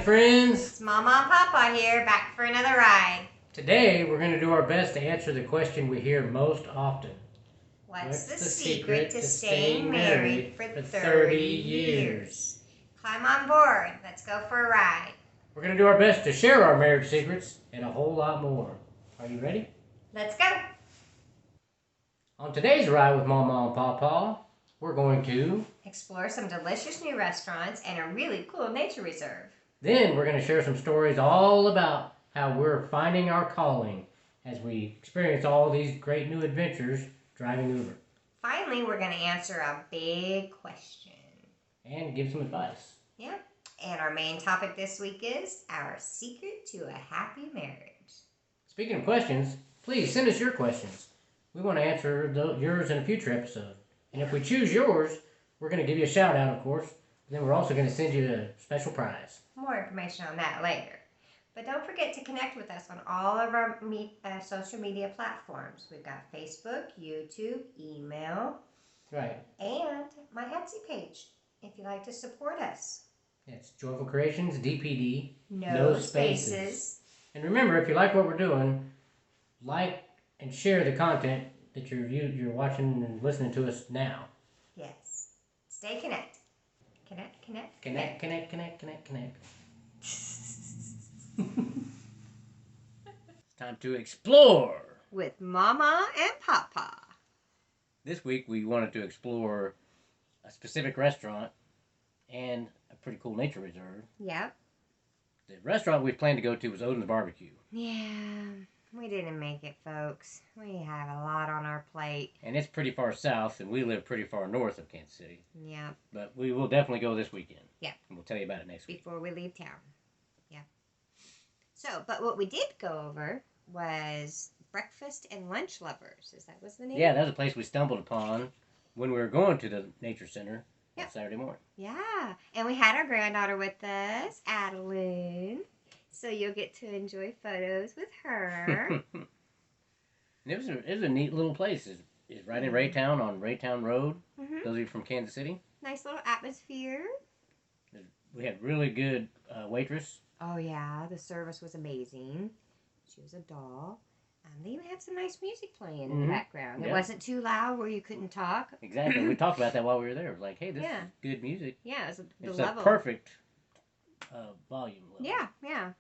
friends. It's Mawmaw and Pawpaw here, back for another ride. Today we're going to do our best to answer the question we hear most often. What's the secret to staying married for 30 years? Climb on board. Let's go for a ride. We're going to do our best to share our marriage secrets and a whole lot more. Are you ready? Let's go. On today's ride with Mawmaw and Pawpaw, we're going to explore some delicious new restaurants and a really cool nature reserve. Then we're going to share some stories all about how we're finding our calling as we experience all these great new adventures driving Uber. Finally, we're going to answer a big question. And give some advice. Yeah. And our main topic this week is our secret to a happy marriage. Speaking of questions, please send us your questions. We want to answer yours in a future episode. And if we choose yours, we're going to give you a shout out, of course. And then we're also going to send you a special prize. More information on that later. But don't forget to connect with us on all of our social media platforms. We've got Facebook, YouTube, email. Right. And my Etsy page, if you'd like to support us. It's Joyful Creations, DPD. No spaces. And remember, if you like what we're doing, like and share the content that you're watching and listening to us now. Yes. Stay connected. Connect. It's time to explore with Mawmaw and Pawpaw. This week we wanted to explore a specific restaurant and a pretty cool nature reserve. Yep. The restaurant we planned to go to was Odin's Barbecue. Yeah, we didn't make it, folks. We have a lot on our plate. And it's pretty far south, and we live pretty far north of Kansas City. Yep. But we will definitely go this weekend. Yep. And we'll tell you about it next week. Before we leave town. Yep. So, but what we did go over was Breakfast and Lunch Lovers. Is that what's the name? Yeah, that was a place we stumbled upon when we were going to the nature center on Saturday morning. Yeah. And we had our granddaughter with us, Adeline. So you'll get to enjoy photos with her. It was a neat little place. It's right in Raytown on Raytown Road. Mm-hmm. Those of you from Kansas City. Nice little atmosphere. We had really good waitress. Oh, yeah. The service was amazing. She was a doll. They even had some nice music playing in the background. It wasn't too loud where you couldn't talk. Exactly. We talked about that while we were there. It was like, hey, this is good music. Yeah, it's a perfect volume level. Yeah.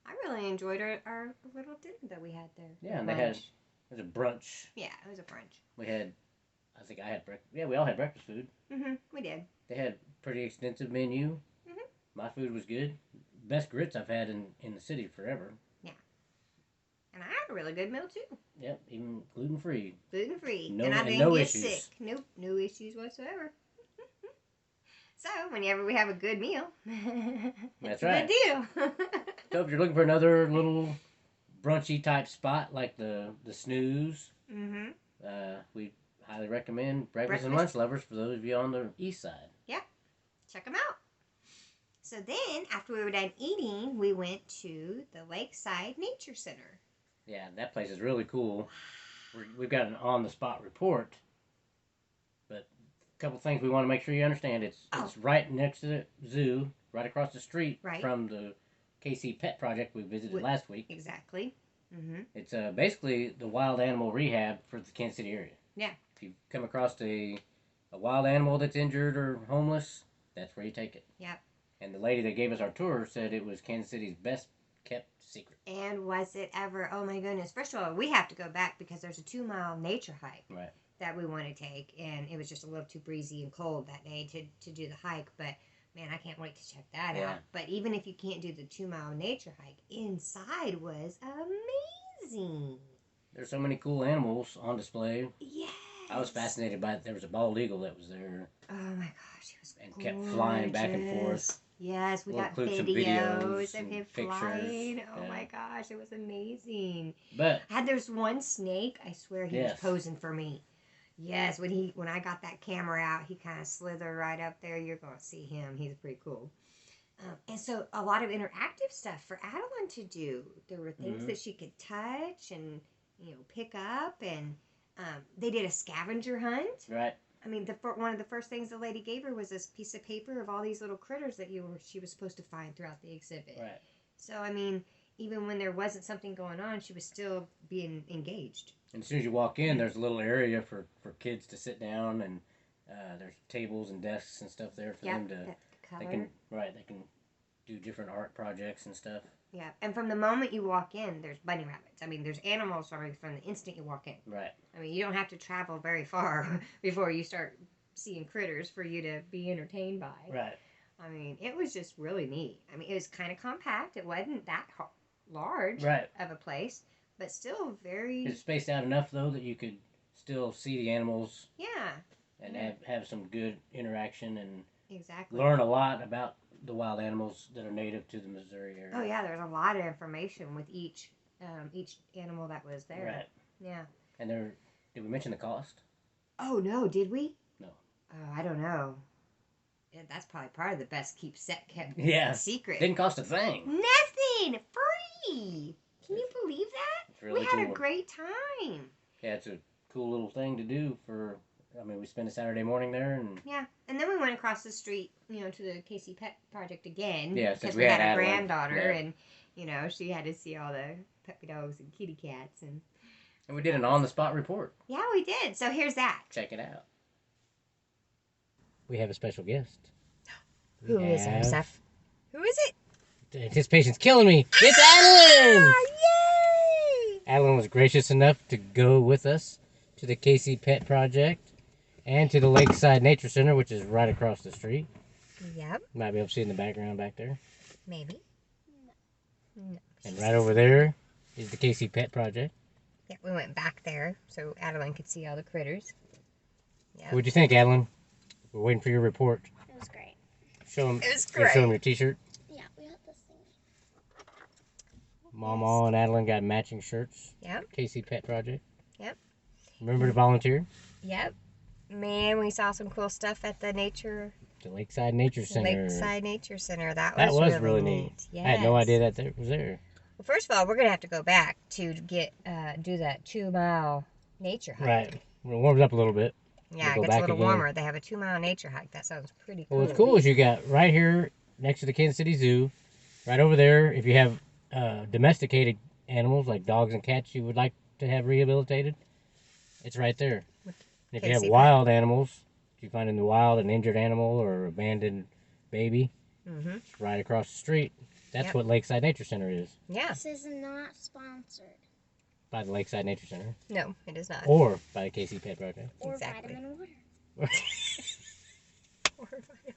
I really enjoyed our little dinner that we had there. Yeah, and it was a brunch. Yeah, it was a brunch. We had, I think I had breakfast. Yeah, we all had breakfast food. Mm-hmm, we did. They had a pretty extensive menu. Mm-hmm. My food was good. Best grits I've had in the city forever. Yeah. And I had a really good meal, too. Yep, even gluten-free. Gluten-free. And I didn't get sick. Nope, no issues whatsoever. So, whenever we have a good meal, that's right. Good deal. So, if you're looking for another little brunchy type spot like the Snooze, we highly recommend Breakfast and Lunch Lovers for those of you on the east side. Yeah, check them out. So then, after we were done eating, we went to the Lakeside Nature Center. Yeah, that place is really cool. We've got an on-the-spot report. Couple things we want to make sure you understand. It's right next to the zoo, right across the street from the KC Pet Project we visited last week. Exactly. Mm-hmm. It's basically the wild animal rehab for the Kansas City area. Yeah. If you come across a wild animal that's injured or homeless, that's where you take it. Yep. And the lady that gave us our tour said it was Kansas City's best kept secret. And was it ever? Oh my goodness. First of all, we have to go back because there's a 2-mile nature hike. Right. That we want to take, and it was just a little too breezy and cold that day to do the hike, but man, I can't wait to check that out. But even if you can't do the 2-mile nature hike, inside was amazing. There's so many cool animals on display. Yes. I was fascinated by it. There was a bald eagle that was there. Oh my gosh, it was and kept flying back and forth. Yes, we got videos of him flying. Oh my gosh, it was amazing. But there's one snake, I swear he was posing for me. Yes, when I got that camera out, he kind of slithered right up there. You're going to see him. He's pretty cool. And so a lot of interactive stuff for Adeline to do. There were things that she could touch and pick up, and they did a scavenger hunt. Right. I mean, one of the first things the lady gave her was this piece of paper of all these little critters that she was supposed to find throughout the exhibit. Right. So, I mean, even when there wasn't something going on, she was still being engaged. And as soon as you walk in, there's a little area for kids to sit down, and there's tables and desks and stuff there for them to. Color. They can do different art projects and stuff. Yeah, and from the moment you walk in, there's bunny rabbits. I mean, there's animals from the instant you walk in. Right. I mean, you don't have to travel very far before you start seeing critters for you to be entertained by. Right. I mean, it was just really neat. I mean, it was kind of compact. It wasn't that large of a place, but still very... It's spaced out enough, though, that you could still see the animals. Yeah. And have some good interaction and exactly learn a lot about the wild animals that are native to the Missouri area. Oh, yeah, there's a lot of information with each animal that was there. Right. Yeah. And did we mention the cost? Oh, no, did we? No. Oh, I don't know. Yeah, that's probably part of the best kept secret. Didn't cost a thing. Nothing! Free! Can you believe that? Really we had cool. a great time. Yeah, it's a cool little thing to do for... I mean, we spent a Saturday morning there, and... Yeah, and then we went across the street, to the KC Pet Project again. Yeah, because we had a Adeline. Granddaughter, Yeah. and, she had to see all the puppy dogs and kitty cats. And we did an on-the-spot report. Yeah, we did. So here's that. Check it out. We have a special guest. Who is our stuff? Who is it? The anticipation's killing me. It's Adeline! Yay! Adeline was gracious enough to go with us to the KC Pet Project and to the Lakeside Nature Center, which is right across the street. Yep. You might be able to see in the background back there. Maybe. No. And right over there is the KC Pet Project. Yeah, we went back there so Adeline could see all the critters. Yep. What'd you think, Adeline? We're waiting for your report. It was great. Show them. It was great. Show them your T-shirt. Yeah, we got this thing. Mawmaw and Adeline got matching shirts. Yep. KC Pet Project. Yep. Remember to volunteer. Yep. Man, we saw some cool stuff at the Lakeside Nature Center. Lakeside Nature Center. That was really really neat. neat. Yes. I had no idea that was there. Well, first of all, we're gonna have to go back to get do that 2-mile nature hike. Right. Well, it warms up a little bit. Yeah, We'll it go gets a back little again. warmer. They have a 2-mile nature hike. That sounds pretty cool. Well, what's cool is you got right here next to the Kansas City Zoo, right over there. If you have domesticated animals like dogs and cats you would like to have rehabilitated, it's right there. And if you have wild animals, if you find in the wild an injured animal or abandoned baby, it's right across the street. That's what Lakeside Nature Center is. Yeah. This is not sponsored. By the Lakeside Nature Center. No, it is not. Or by the KC Pet Project. Or Exactly. vitamin water. Or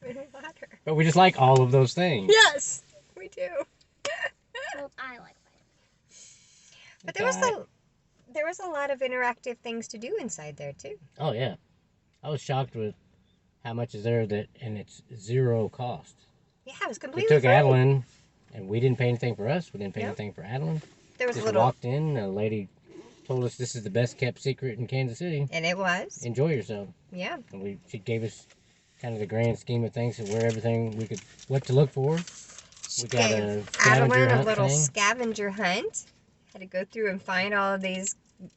vitamin water. But we just like all of those things. Yes, we do. Well, I like vitamin. But there was a lot of interactive things to do inside there too. Oh yeah, I was shocked with how much is there and it's zero cost. Yeah, it was We completely took free. Adeline, and we didn't pay anything for us. We didn't pay Yep. anything for Adeline. There was Just a little, walked in, a lady told us this is the best kept secret in Kansas City. and it was. Enjoy yourself. Yeah. And she gave us kind of the grand scheme of things of where everything what to look for. We got a scavenger Adeline a hunt little thing. scavenger hunt. Had to go through and find all of these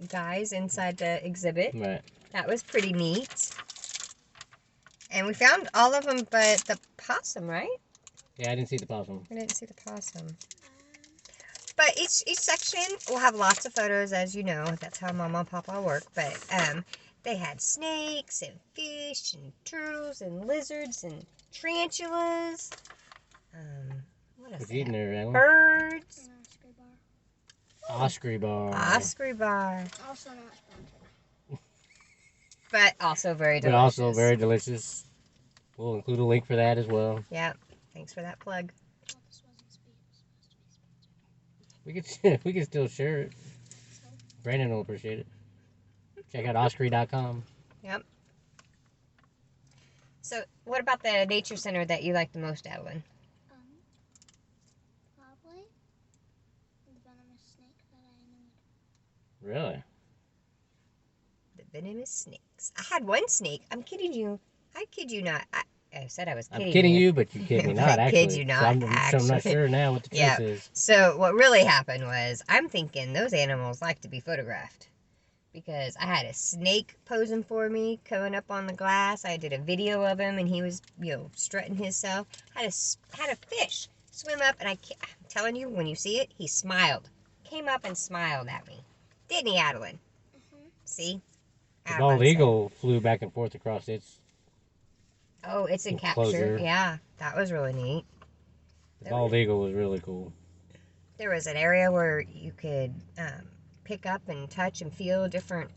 guys inside the exhibit. Right. That was pretty neat. And we found all of them but the possum, right? Yeah, I didn't see the possum. I didn't see the possum. But each section will have lots of photos, as you know. That's how Mawmaw and Pawpaw work. But they had snakes and fish and turtles and lizards and tarantulas. What else? What you eating there, Adeline? Birds. An Oscar bar. Osprey bar. Osprey bar. Also not sponsored. But also very But delicious. also very delicious. We'll include a link for that as well. Yeah. Thanks for that plug. Well, this wasn't supposed to be sponsored. We can still share it. Brandon will appreciate it. Check out osprey.com. Yep. So, what about the nature center that you like the most, Adeline? Probably the venomous snake that I knew. Really? The venomous snakes. I had one snake. I'm kidding you. I kid you not. I said I was kidding I'm kidding you, but you kid me not, I actually. kid you not, So I'm not actually. sure now what the truth is. So what really happened was, I'm thinking those animals like to be photographed. because I had a snake posing for me coming up on the glass. I did a video of him, and he was, strutting himself. Had a fish swim up, and I'm telling you, when you see it, he smiled. Came up and smiled at me. Didn't he, Adeline? Mm-hmm. See? The bald eagle flew back and forth across its. Oh, it's in capture. Enclosure. Yeah, that was really neat. The bald eagle was really cool. There was an area where you could pick up and touch and feel different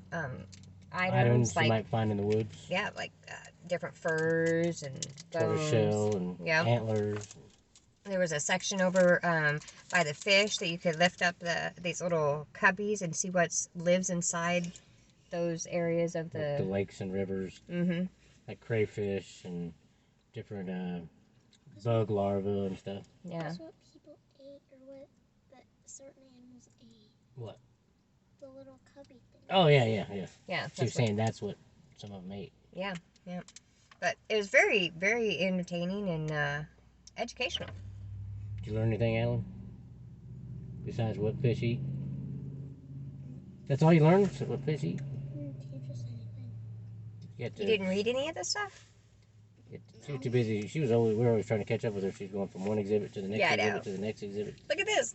items you might find in the woods. Yeah, like different furs and bones. Tortoiseshell and antlers. There was a section over by the fish that you could lift up these little cubbies and see what lives inside those areas of like the lakes and rivers. Mm-hmm. Like crayfish and different bug larvae and stuff. Yeah. That's what people ate, or what that certain animals ate. What? The little cubby thing. Oh, yeah. Yeah. She was saying that's what some of them ate. Yeah. But it was very, very entertaining and educational. Did you learn anything, Alan? Besides what fish eat? That's all you learned? What fish eat? Teach us anything. You didn't read any of this stuff? She was too busy. We were always trying to catch up with her. She's going from one exhibit to the next exhibit to the next exhibit. Look at this.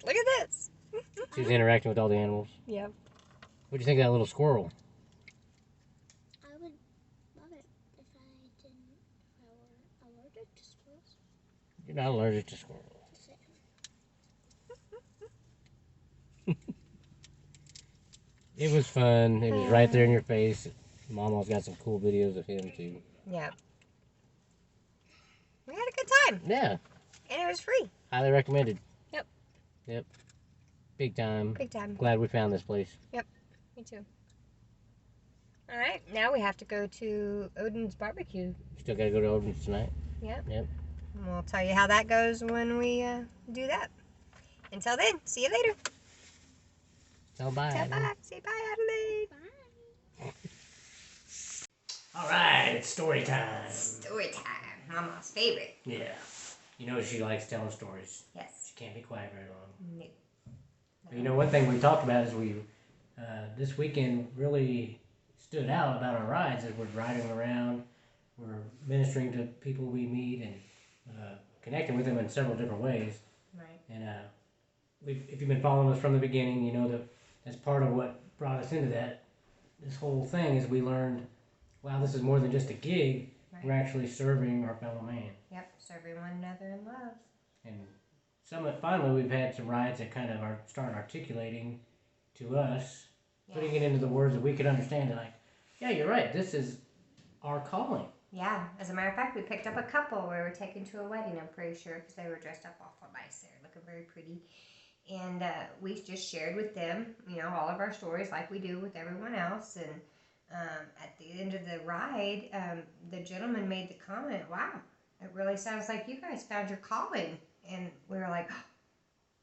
She was interacting with all the animals. Yep. What do you think of that little squirrel? I would love it if I were allergic to squirrels. You're not allergic to squirrels. It was fun. It was right there in your face. Mama's got some cool videos of him too. Yep. We had a good time. Yeah. And it was free. Highly recommended. Yep. Big time. Big time. Glad we found this place. Me too. All right. Now we have to go to Odin's barbecue. Still got to go to Odin's tonight. Yep. Yep. And we'll tell you how that goes when we do that. Until then, see you later. Tell bye. Tell bye. Say bye, Adelaide. Bye. All right, it's story time. Story time. Mama's favorite. Yeah. You know she likes telling stories. Yes. She can't be quiet very long. No. You know, one thing we talked about is this weekend really stood out about our rides as we're riding around. We're ministering to people we meet and connecting with them in several different ways. Right. And if you've been following us from the beginning, you know that that's part of what brought us into this whole thing is we learned, wow, this is more than just a gig. Right. We're actually serving our fellow man. Yep. Serving one another in love. And finally, we've had some rides that kind of start articulating to us, putting it into the words that we could understand. Like, yeah, you're right. This is our calling. Yeah. As a matter of fact, we picked up a couple we were taken to a wedding, I'm pretty sure, because they were dressed up awful nice there, looking very pretty. And we just shared with them, all of our stories like we do with everyone else. And at the end of the ride, the gentleman made the comment, wow, it really sounds like you guys found your calling. And we were like,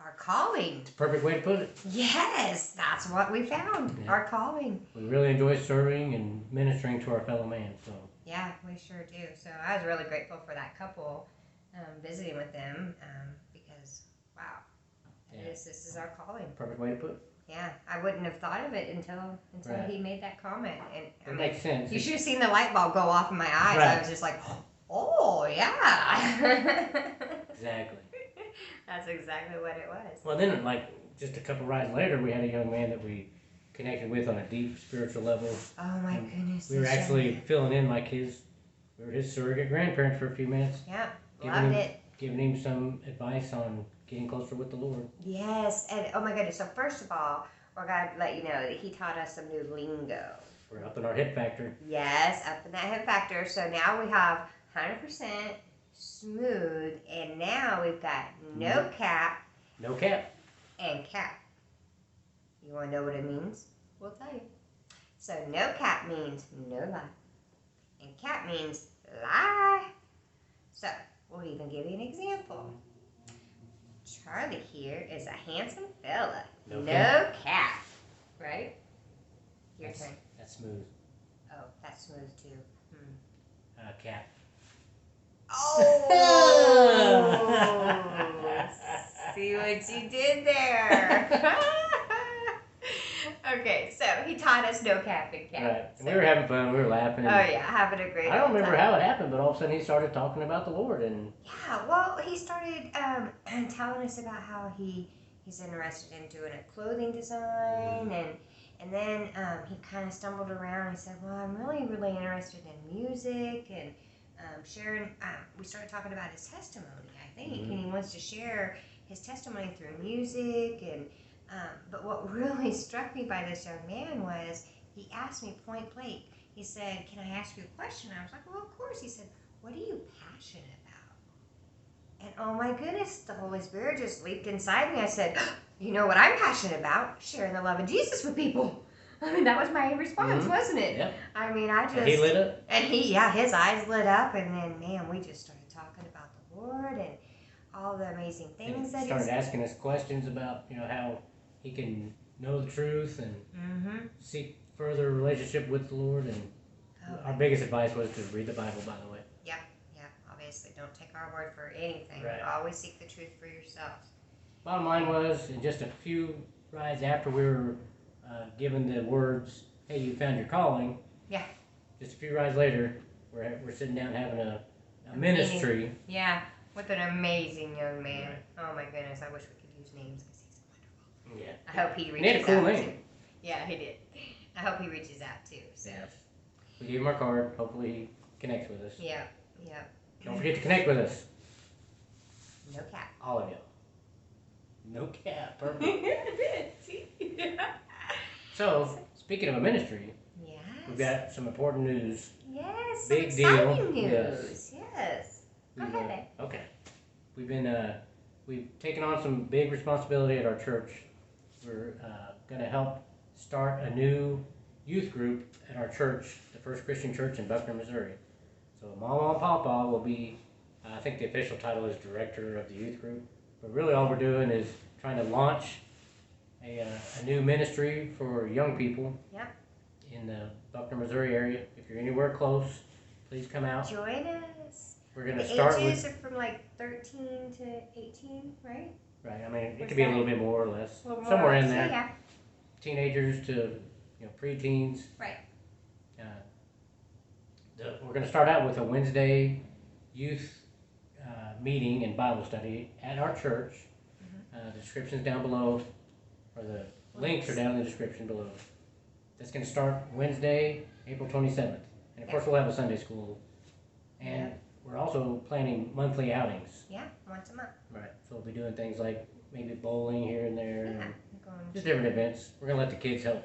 our calling. It's a perfect way to put it. Yes, that's what we found, our calling. We really enjoy serving and ministering to our fellow man. So. Yeah, we sure do. So I was really grateful for that couple visiting with them because, wow, this is our calling. Perfect way to put it. Yeah, I wouldn't have thought of it until he made that comment. And it makes sense. You should have seen the light bulb go off in my eyes. Right. I was just like, oh, yeah. Exactly. That's exactly what it was. Well, then, just a couple rides later, we had a young man that we connected with on a deep spiritual level. Oh, my goodness. We were actually filling in we were his surrogate grandparents for a few minutes. Yeah, loved it. Giving him some advice on getting closer with the Lord. Yes, and oh my goodness. So first of all, we're going to let you know that he taught us some new lingo. We're up in our hit factor. Yes, up in that hit factor. So now we have 100% smooth, and now we've got no cap. No cap. And cap. You want to know what it means? We'll tell you. So no cap means no lie. And cap means lie. So we'll even give you an example. Charlie here is a handsome fella. No cap. Right? Your turn. That's smooth. Oh, that's smooth too. Cap. Oh! See what you did there. Okay, so he taught us no cap and cap. Right. So. We were having fun. We were laughing. Oh yeah, having a great. I don't remember time. how it happened, but all of a sudden he started talking about the Lord and. Yeah, well, he started telling us about how he's interested in doing a clothing design, and then he kind of stumbled around. He said, "Well, I'm really interested in music and sharing." We started talking about his testimony, I think, and he wants to share his testimony through music. And but what really struck me by this young man was he asked me point blank. He said, "Can I ask you a question?" I was like, "Well, of course." He said, "What are you passionate about?" And oh my goodness, the Holy Spirit just leaped inside me. I said, "You know what I'm passionate about? Sharing the love of Jesus with people." I mean, that was my response, wasn't it? Yep. I mean, I just... And he lit up? And his eyes lit up, and then, man, we just started talking about the Lord and all the amazing things that he started asking us questions about, how he can know the truth and seek further relationship with the Lord. And our biggest advice was to read the Bible, by the way. Yeah. Obviously, don't take our word for anything. Right. Always seek the truth for yourselves. Bottom line was, in just a few rides after we were given the words, "Hey, you found your calling." Yeah. Just a few rides later, we're sitting down having a ministry. Yeah, with an amazing young man. Right. Oh my goodness, I wish we could use names because he's wonderful. Yeah. I hope he And reaches he had a cool out name. too. Yeah, he did. I hope he reaches out too. So. Yes. We gave him our card. Hopefully he connects with us. Yeah. Don't forget to connect with us. No cap. All of y'all. No cap. Perfect. So, speaking of a ministry, we've got some important news. Yes. Big Exciting deal. news. Yes. Go ahead, babe. Okay. We've taken on some big responsibility at our church. We're going to help start a new youth group at our church, the First Christian Church in Buckner, Missouri. So Mawmaw and Pawpaw will be, I think the official title is Director of the Youth Group. But really all we're doing is trying to launch a new ministry for young people in the Buckner, Missouri area. If you're anywhere close, please come out. Join us. We're going to The start ages with... are from like 13 to 18, right? Right, I mean, it could be a little bit more or less. Somewhere more. in there. Yeah. Teenagers to, preteens. Right. We're going to start out with a Wednesday youth meeting and Bible study at our church. The description's down below, or the links are down in the description below. That's going to start Wednesday, April 27th. And of course we'll have a Sunday school. And we're also planning monthly outings. Yeah, once a month. Right, so we'll be doing things like maybe bowling here and there. Yeah. And just different events. We're going to let the kids help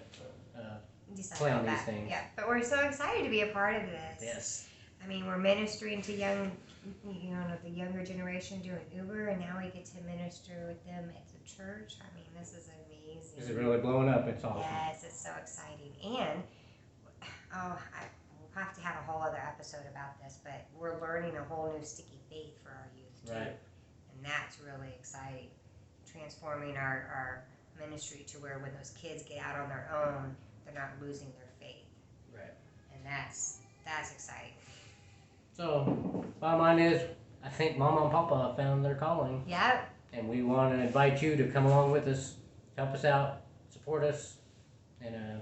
plan these things. Yeah, but we're so excited to be a part of this. Yes. I mean, we're ministering to the younger generation doing Uber, and now we get to minister with them at the church. I mean, this is amazing. This is really blowing up. It's awesome. Yes, it's so exciting. And, we'll have to have a whole other episode about this, but we're learning a whole new sticky faith for our youth, too. Right. And that's really exciting. Transforming our ministry to where when those kids get out on their own, they're not losing their faith. Right. And that's exciting. So, bottom line is, I think Mawmaw and Pawpaw found their calling. Yep. And we want to invite you to come along with us, help us out, support us. And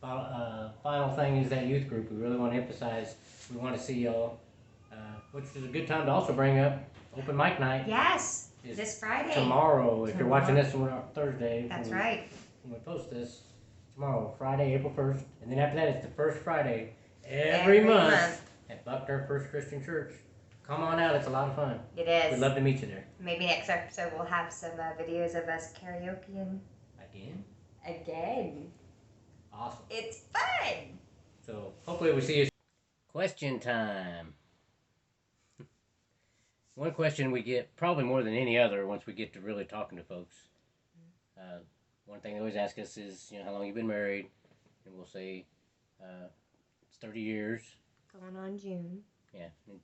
final thing is that youth group. We really want to emphasize, we want to see y'all, which is a good time to also bring up open mic night. Yes, this Friday. Tomorrow, if you're watching this on Thursday. That's right. When we post this, tomorrow, Friday, April 1st. And then after that, it's the first Friday every month at Buckner First Christian Church. Come on out, it's a lot of fun. It is. We'd love to meet you there. Maybe next episode we'll have some videos of us karaokeing. Again. Awesome. It's fun. So hopefully we see you. Question time. One question we get probably more than any other once we get to really talking to folks. One thing they always ask us is, how long you've been married, and we'll say it's 30 years. Going on June. Yeah. And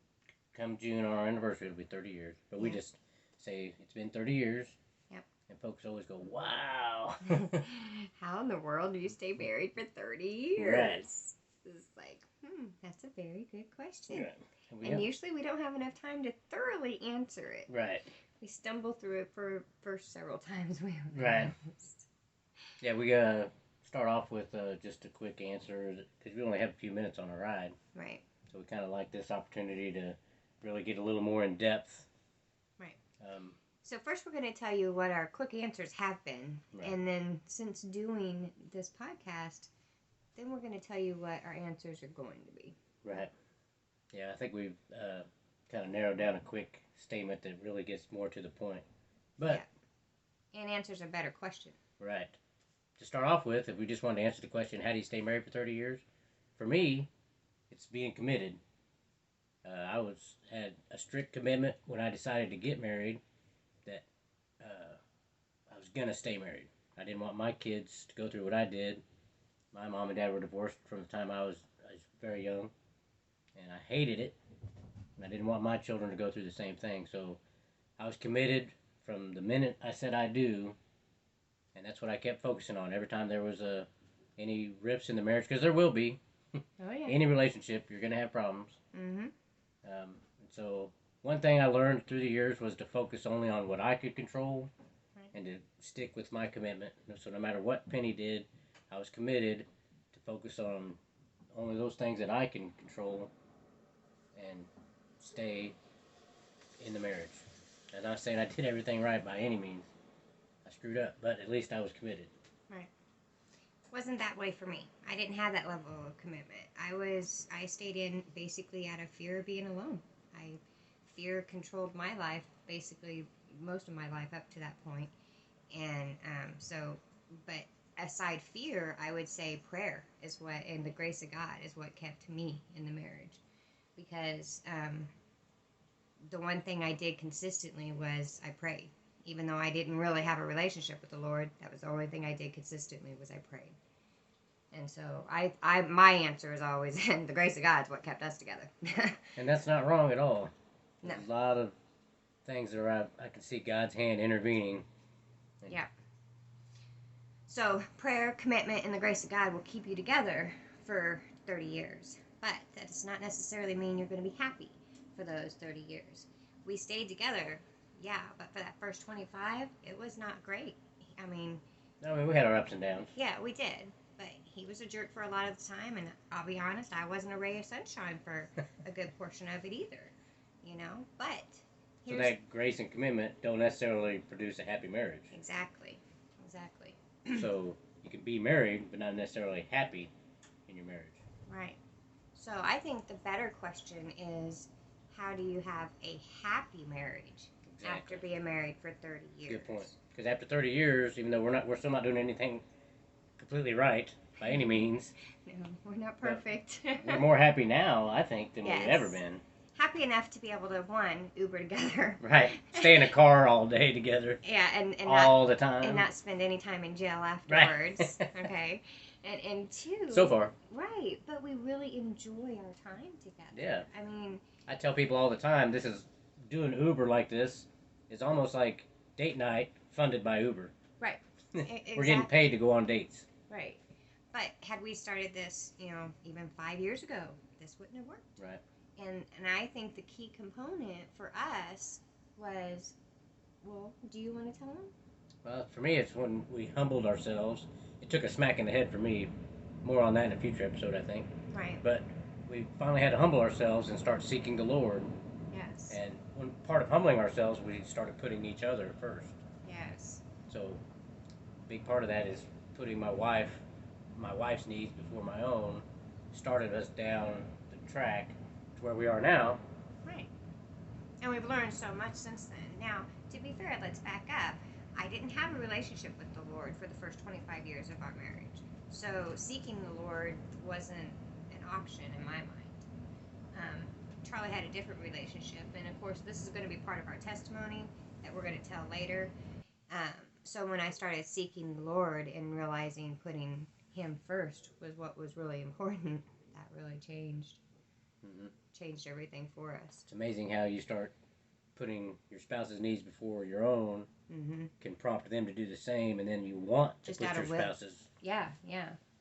come June, on our anniversary, it'll be 30 years. But we just say it's been 30 years. Yep. And folks always go, wow. How in the world do you stay married for 30 years? Right. It's like, that's a very good question. Right. And usually we don't have enough time to thoroughly answer it. Right. We stumble through it for several times. Right. Yeah, start off with just a quick answer because we only have a few minutes on a ride. Right. So we kind of like this opportunity to really get a little more in depth. Right. So first we're going to tell you what our quick answers have been. Right. And then since doing this podcast, then we're going to tell you what our answers are going to be. Right. Yeah, I think we've kind of narrowed down a quick statement that really gets more to the point. But yeah. And answers a better question. Right. To start off with, if we just wanted to answer the question, how do you stay married for 30 years? For me, it's being committed. I had a strict commitment when I decided to get married that I was going to stay married. I didn't want my kids to go through what I did. My mom and dad were divorced from the time I was very young, and I hated it. And I didn't want my children to go through the same thing. So I was committed from the minute I said I do, and that's what I kept focusing on. Every time there was any rifts in the marriage, because there will be. Oh, yeah. Any relationship, you're going to have problems. Mm-hmm. So one thing I learned through the years was to focus only on what I could control, right, and to stick with my commitment. So no matter what Penny did, I was committed to focus on only those things that I can control and stay in the marriage. I'm not saying I did everything right by any means. I screwed up, but at least I was committed. Right. Wasn't that way for me. I didn't have that level of commitment. I stayed in basically out of fear of being alone. Fear controlled my life, basically most of my life up to that point. And but aside fear, I would say prayer is what, and the grace of God is what kept me in the marriage. Because the one thing I did consistently was I prayed. Even though I didn't really have a relationship with the Lord, that was the only thing I did consistently was I prayed. And so my answer is always, the grace of God is what kept us together. And that's not wrong at all. No. There's a lot of things that I can see God's hand intervening. Yeah. So prayer, commitment, and the grace of God will keep you together for 30 years. But that does not necessarily mean you're going to be happy for those 30 years. We stayed together, yeah, but for that first 25, it was not great. I mean, we had our ups and downs. Yeah, we did. But he was a jerk for a lot of the time, and I'll be honest, I wasn't a ray of sunshine for a good portion of it either. But so that grace and commitment don't necessarily produce a happy marriage. Exactly. So you can be married, but not necessarily happy in your marriage. Right. So I think the better question is, how do you have a happy marriage after being married for 30 years? Good point. Because after 30 years, even though we're still not doing anything completely right by any means. No, we're not perfect. We're more happy now, I think, than we've ever been. Happy enough to be able to, one, Uber together. Right. Stay in a car all day together. Yeah, and all the time. And not spend any time in jail afterwards. Right. Okay. And two. So far. Right. But we really enjoy our time together. Yeah. I mean. I tell people all the time, doing Uber like this is almost like date night funded by Uber. Right. Exactly. We're getting paid to go on dates. Right. But had we started this, even 5 years ago, this wouldn't have worked. Right. And I think the key component for us was, well, do you want to tell them? Well, for me, it's when we humbled ourselves. It took a smack in the head for me. More on that in a future episode, I think. Right. But we finally had to humble ourselves and start seeking the Lord. Yes. And when part of humbling ourselves, we started putting each other first. Yes. So a big part of that is putting my wife's needs before my own, started us down the track to where we are now. Right. And we've learned so much since then. Now, to be fair, let's back up. I didn't have a relationship with the Lord for the first 25 years of our marriage. So seeking the Lord wasn't an option in my mind. Charlie had a different relationship, and of course this is going to be part of our testimony that we're going to tell later. So when I started seeking the Lord and realizing putting Him first was what was really important, that really changed. Mm-hmm. Changed everything for us. It's amazing how you start putting your spouse's needs before your own, mm-hmm, can prompt them to do the same, and then you want to just put out your of will. spouse's. Yeah.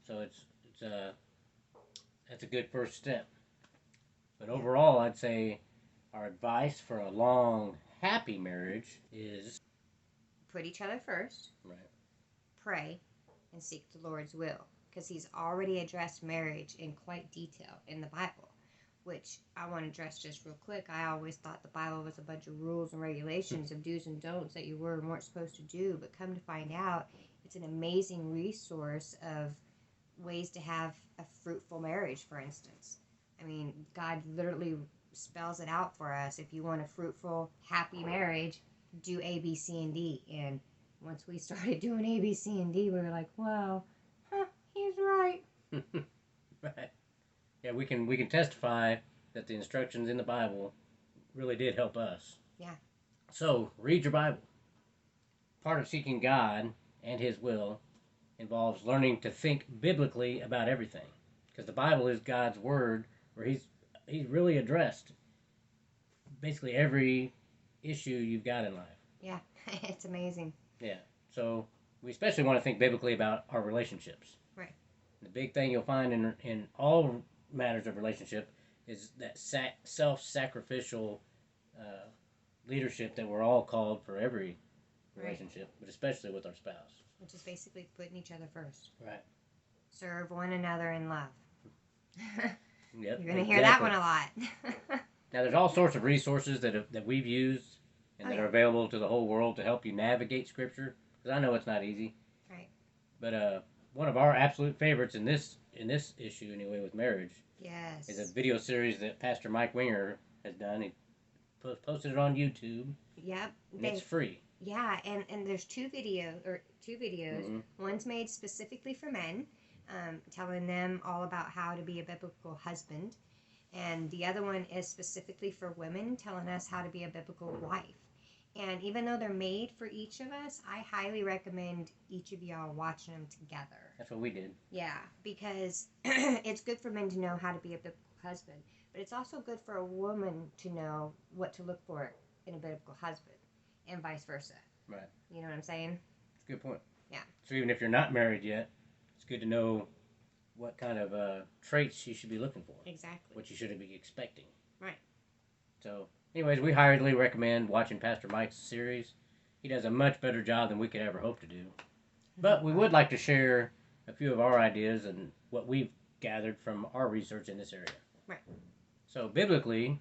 So that's a good first step. But overall, I'd say our advice for a long, happy marriage is put each other first. Right. Pray. and seek the Lord's will, because he's already addressed marriage in quite detail in the Bible, which I want to address just real quick. I always thought the Bible was a bunch of rules and regulations of do's and don'ts that you were and weren't supposed to do, but come to find out, it's an amazing resource of ways to have a fruitful marriage, for instance. I mean, God literally spells it out for us. If you want a fruitful, happy marriage, do A, B, C, and D. And once we started doing A, B, C, and D, we were like, wow, he's right. Right. Yeah, we can testify that the instructions in the Bible really did help us. Yeah. So, read your Bible. Part of seeking God and his will involves learning to think biblically about everything. Because the Bible is God's word where he's really addressed basically every issue you've got in life. Yeah, it's amazing. Yeah. So, we especially want to think biblically about our relationships. Right. The big thing you'll find in all matters of relationship is that self-sacrificial leadership that we're all called for every relationship, but especially with our spouse. Which is basically putting each other first. Right. Serve one another in love. Yep. You're going to hear that one a lot. Now, there's all sorts of resources that we've used and that are available to the whole world to help you navigate Scripture. Because I know it's not easy. Right. But one of our absolute favorites in this issue, anyway, with marriage, yes, is a video series that Pastor Mike Winger has done. He posted it on YouTube. Yep. And it's free. Yeah, and there's two videos. Mm-hmm. One's made specifically for men, telling them all about how to be a biblical husband. And the other one is specifically for women, telling us how to be a biblical wife. And even though they're made for each of us, I highly recommend each of y'all watching them together. That's what we did. Yeah, because it's good for men to know how to be a biblical husband, but it's also good for a woman to know what to look for in a biblical husband, and vice versa. Right. You know what I'm saying? It's a good point. Yeah. So even if you're not married yet, it's good to know what kind of traits you should be looking for. Exactly. What you should be expecting. Right. So, anyways, we highly recommend watching Pastor Mike's series. He does a much better job than we could ever hope to do. But we would like to share a few of our ideas and what we've gathered from our research in this area. Right. So, biblically,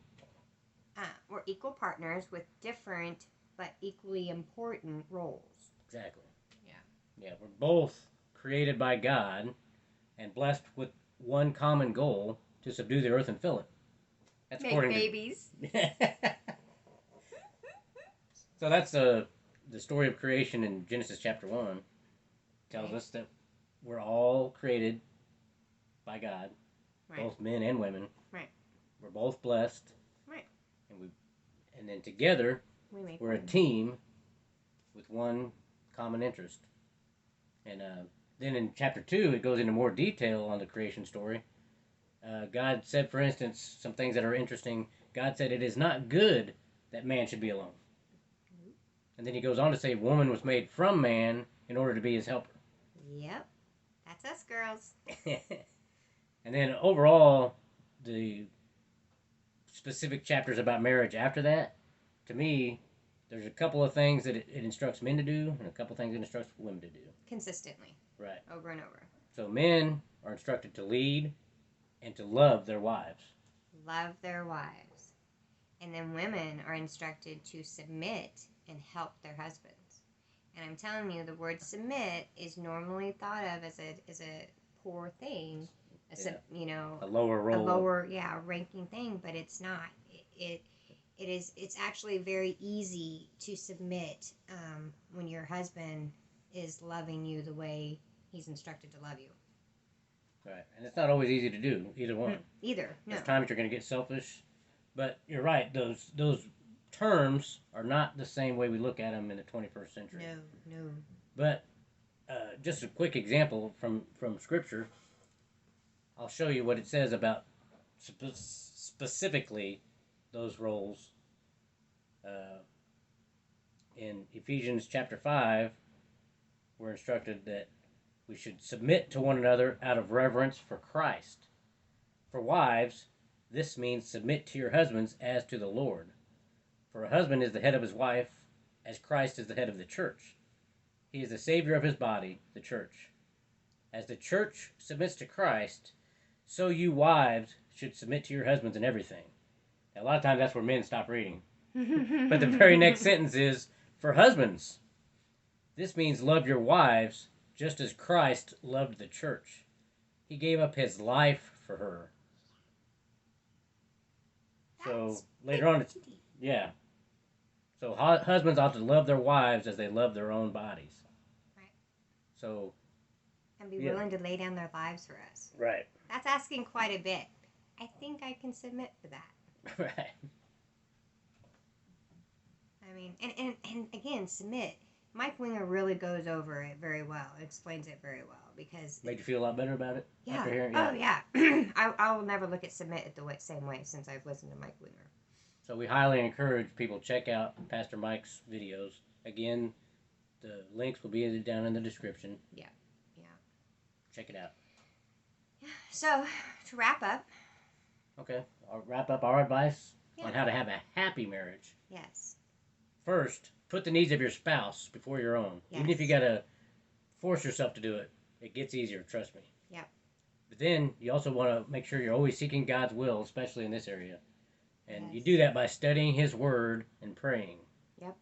we're equal partners with different but equally important roles. Exactly. Yeah. Yeah, we're both created by God and blessed with one common goal: to subdue the earth and fill it. That's Make according babies. So that's the story of creation in Genesis chapter 1. Tells us that we're all created by God, both men and women. Right. We're both blessed. Right. And then together we're a team with one common interest. And then in chapter 2, it goes into more detail on the creation story. God said, for instance, some things that are interesting. God said, "It is not good that man should be alone." And then he goes on to say, "Woman was made from man in order to be his helper." Yep. That's us girls. And then overall, the specific chapters about marriage after that, to me, there's a couple of things that it instructs men to do and a couple of things it instructs women to do. Consistently. Right. Over and over. So men are instructed to lead and to love their wives. Love their wives. And then women are instructed to submit and help their husbands. And I'm telling you, the word submit is normally thought of as a poor thing, A lower role. Ranking thing, but it's not. It's actually very easy to submit when your husband is loving you the way he's instructed to love you. Right, and it's not always easy to do either one. No. There's times you're going to get selfish, but you're right. Those terms are not the same way we look at them in the 21st century. No. But just a quick example from Scripture. I'll show you what it says about specifically those roles. In Ephesians chapter 5, we're instructed that we should submit to one another out of reverence for Christ. For wives, this means submit to your husbands as to the Lord. For a husband is the head of his wife, as Christ is the head of the church. He is the Savior of his body, the church. As the church submits to Christ, so you wives should submit to your husbands in everything. Now, a lot of times that's where men stop reading. But the very next sentence is, for husbands. This means love your wives just as Christ loved the church. He gave up his life for her. So later on, it's, yeah. So husbands ought to love their wives as they love their own bodies. Right. So. And be willing to lay down their lives for us. Right. That's asking quite a bit. I think I can submit for that. Right. I mean, and again, submit. Mike Winger really goes over it very well. Explains it very well because made you feel a lot better about it. Yeah. After hearing, Oh yeah. I will never look at submit it the same way since I've listened to Mike Winger. So we highly encourage people to check out Pastor Mike's videos. Again, the links will be down in the description. Yeah. Yeah. Check it out. Yeah. So to wrap up. Okay. I'll wrap up our advice on how to have a happy marriage. Yes. First, put the needs of your spouse before your own. Yes. Even if you got to force yourself to do it, it gets easier, trust me. Yep. But then you also want to make sure you're always seeking God's will, especially in this area. And you do that by studying His Word and praying. Yep.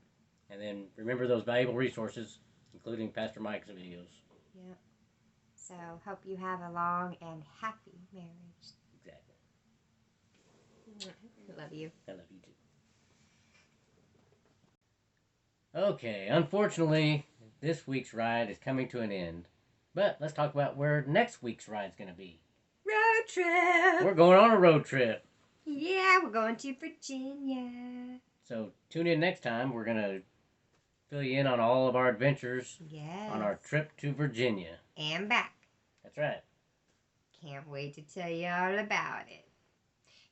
And then remember those valuable resources, including Pastor Mike's videos. Yep. So hope you have a long and happy marriage. Exactly. Love you. I love you too. Okay, unfortunately, this week's ride is coming to an end. But let's talk about where next week's ride's going to be. Road trip! We're going on a road trip. Yeah, we're going to Virginia. So tune in next time. We're going to fill you in on all of our adventures on our trip to Virginia. And back. That's right. Can't wait to tell you all about it.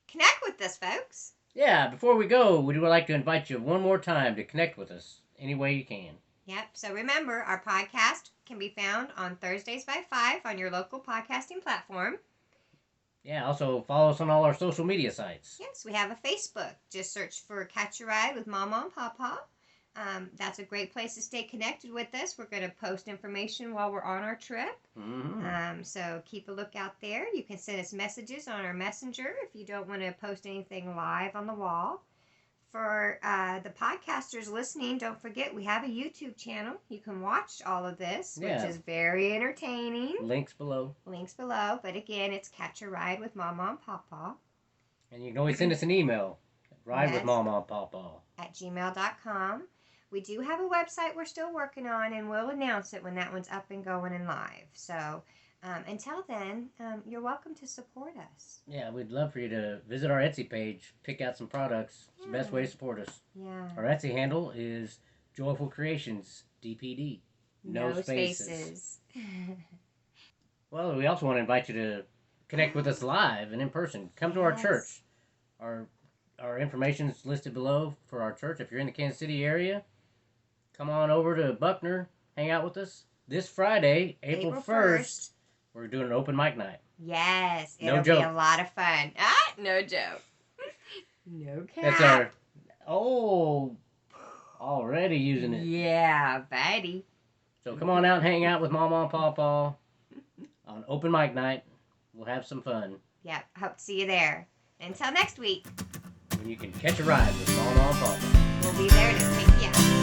Connect with us, folks. Yeah, before we go, we would like to invite you one more time to connect with us any way you can. Yep, so remember, our podcast can be found on Thursdays by 5 on your local podcasting platform. Yeah, also follow us on all our social media sites. Yes, we have a Facebook. Just search for Catch a Ride with Mawmaw and Pawpaw. That's a great place to stay connected with us. We're going to post information while we're on our trip. Mm-hmm. So keep a lookout there. You can send us messages on our messenger if you don't want to post anything live on the wall. For the podcasters listening, don't forget we have a YouTube channel. You can watch all of this, which is very entertaining. Links below. Links below. But again, it's Catch a Ride with Mawmaw and Pawpaw. And you can always send us an email. ridewithmawmawpawpaw @gmail.com. We do have a website we're still working on, and we'll announce it when that one's up and going and live. So until then, you're welcome to support us. Yeah, we'd love for you to visit our Etsy page, pick out some products. It's the best way to support us. Yeah. Our Etsy handle is Joyful Creations DPD. No spaces. Well, we also want to invite you to connect with us live and in person. Come to our church. Our information is listed below for our church. If you're in the Kansas City area, come on over to Buckner, hang out with us. This Friday, April 1st, we're doing an open mic night. Yes, No it'll joke. be a lot of fun. Ah, no joke. No cap. That's our, already using it. Yeah, buddy. So come on out and hang out with Mawmaw and Pawpaw on open mic night. We'll have some fun. Yep, hope to see you there. Until next week, And you can catch a ride with Mawmaw and Pawpaw. we'll be there to pick you up.